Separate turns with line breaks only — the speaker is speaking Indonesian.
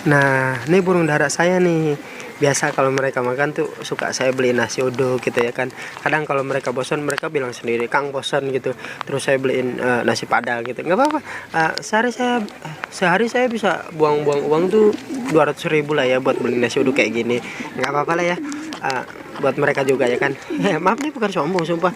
Nah, ini burung dara saya nih. Biasa kalau mereka makan tuh suka saya beli nasi uduk gitu ya kan. Kadang kalau mereka bosan mereka bilang sendiri, "Kang bosan" gitu. Terus saya beliin nasi padang gitu. Nggak apa-apa. Sehari saya bisa buang-buang uang tuh 200.000 lah ya buat beli nasi uduk kayak gini. Nggak apa-apa lah ya. Eh, buat mereka juga ya kan. Maaf nih bukan sombong sumpah.